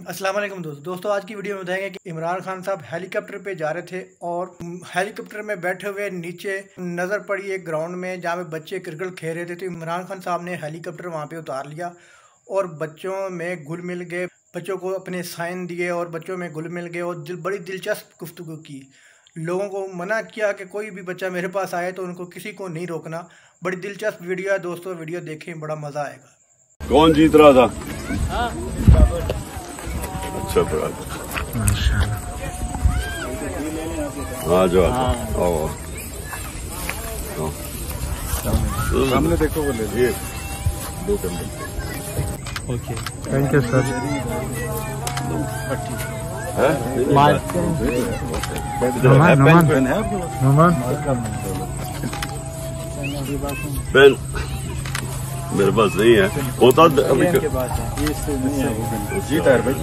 अस्सलाम वालेकुम दोस्तों आज की वीडियो में बताएंगे कि इमरान खान साहब हेलीकॉप्टर पे जा रहे थे और हेलीकॉप्टर में बैठे हुए नीचे नज़र पड़ी एक ग्राउंड में जहाँ पे बच्चे क्रिकेट खेल रहे थे। तो इमरान खान साहब ने हेलीकॉप्टर वहाँ पे उतार लिया और बच्चों में घुल मिल गए, बच्चों को अपने साइन दिए और बच्चों में घुल मिल गए और बड़ी दिलचस्प गुफ्तगू की। लोगों को मना किया कि कोई भी बच्चा मेरे पास आए तो उनको किसी को नहीं रोकना। बड़ी दिलचस्प वीडियो है दोस्तों, वीडियो देखें, बड़ा मज़ा आएगा। कौन जीत रहा था? अच्छा जो सामने देखो वो ले लिए 2 कमरे। Okay, thank you sir. Pen मेरे पास नहीं है, होता अभी जीता है भाई।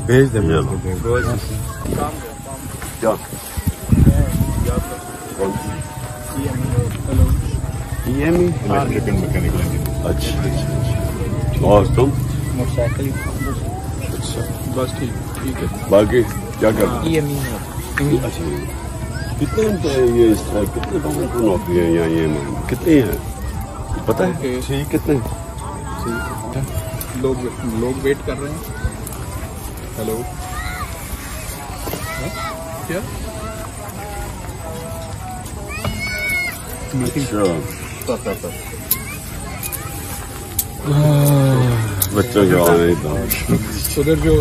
भेज दे क्या अच्छा। और तुम? मोटरसाइकिल। अच्छा बस ठीक है। बाकी क्या कर? अच्छा, कितने ये कितने लोगों को नौकरी है यहाँ? ये कितने हैं पता है? ठीक, कितने लोग वेट कर रहे हैं। हेलो, क्या बच्चों जो आ रहे हैं उधर जो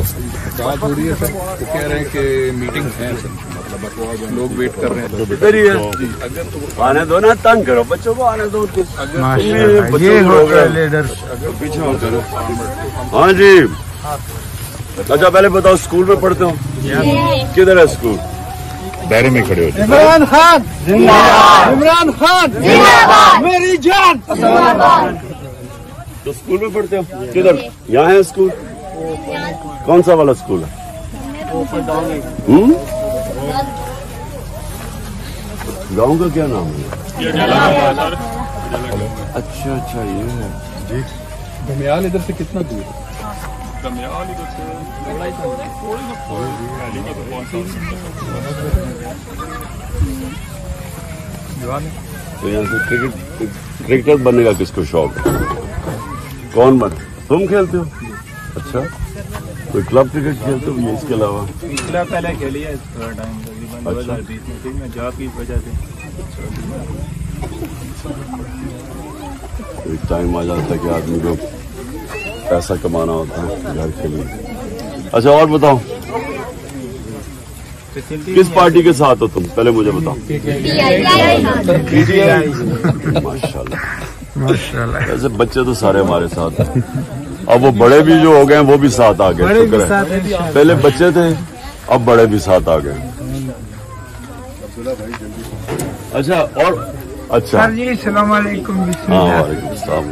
बात हो रही है सर, वो कह रहे हैं कि मीटिंग है सर, मतलब लोग वेट कर रहे हैं। इधर ही है, आने दो ना, तंग करो बच्चों को, आने दो। ये होगा लीडर। पीछे हो करो। हाँ जी, अच्छा पहले बताओ स्कूल में पढ़ते हो? किधर है स्कूल? दायरे में खड़े हो। इमरान खान जिंदाबाद, इमरान खान जिंदाबाद, मेरी जान। तो स्कूल में पढ़ते हो? किधर? यहाँ है स्कूल? कौन सा वाला स्कूल है? गाँव का क्या नाम है? अच्छा अच्छा, ये है जी। धमियाल इधर से कितना दूर? तो यहाँ से क्रिकेटर बनने का किसको शौक है? कौन बन? तुम खेलते हो? अच्छा, कोई क्लब क्रिकेट खेलते हो ये? इसके अलावा क्लब पहले खेली है थोड़ा टाइम, तकरीबन 2020 में, फिर मैं जॉब की वजह से। एक टाइम आ जाता है कि आदमी को पैसा कमाना होता है घर के लिए। अच्छा और बताओ, किस पार्टी के साथ हो तुम? पहले मुझे बताओ। माशाल्लाह माशाल्लाह। ऐसे बच्चे तो सारे हमारे साथ हैं। अब वो बड़े भी जो हो गए हैं वो भी साथ आ गए, शुक्र है। पहले बच्चे थे, अब बड़े भी साथ आ गए। अच्छा और अच्छा जी, अस्सलाम वालेकुम। हाँ वालेकुम अस्सलाम।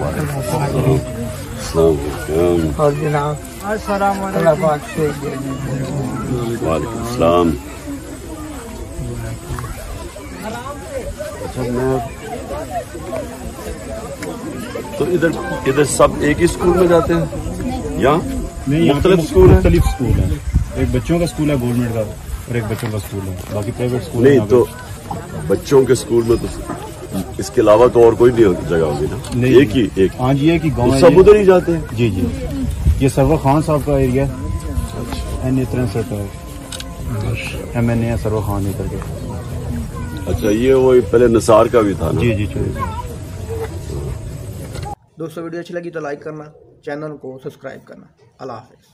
और जनाब अस्सलाम वालेकुम। वालेकुम अस्सलाम। अच्छा, मैं तो इधर सब एक ही स्कूल में जाते हैं? यहाँ नहीं, मुख्तलिफ स्कूल है। मुख्तलिफ स्कूल है। एक बच्चों का स्कूल है गवर्नमेंट का और एक बच्चों का स्कूल है, बाकी प्राइवेट स्कूल नहीं। तो बच्चों के स्कूल में तो इसके अलावा तो और कोई नहीं जगह होगी ना? नहीं, एक ही एक। हाँ जी, एक ही गाँव है। सब उधर ही जाते हैं? जी जी, ये सरवर खान साहब का एरिया है। NA 63 का MNA सरवर खान ने करके। अच्छा, ये वो पहले निसार का भी था ना? जी जी। दोस्तों वीडियो अच्छी लगी तो लाइक करना, चैनल को सब्सक्राइब करना। अल्लाह हाफिज़।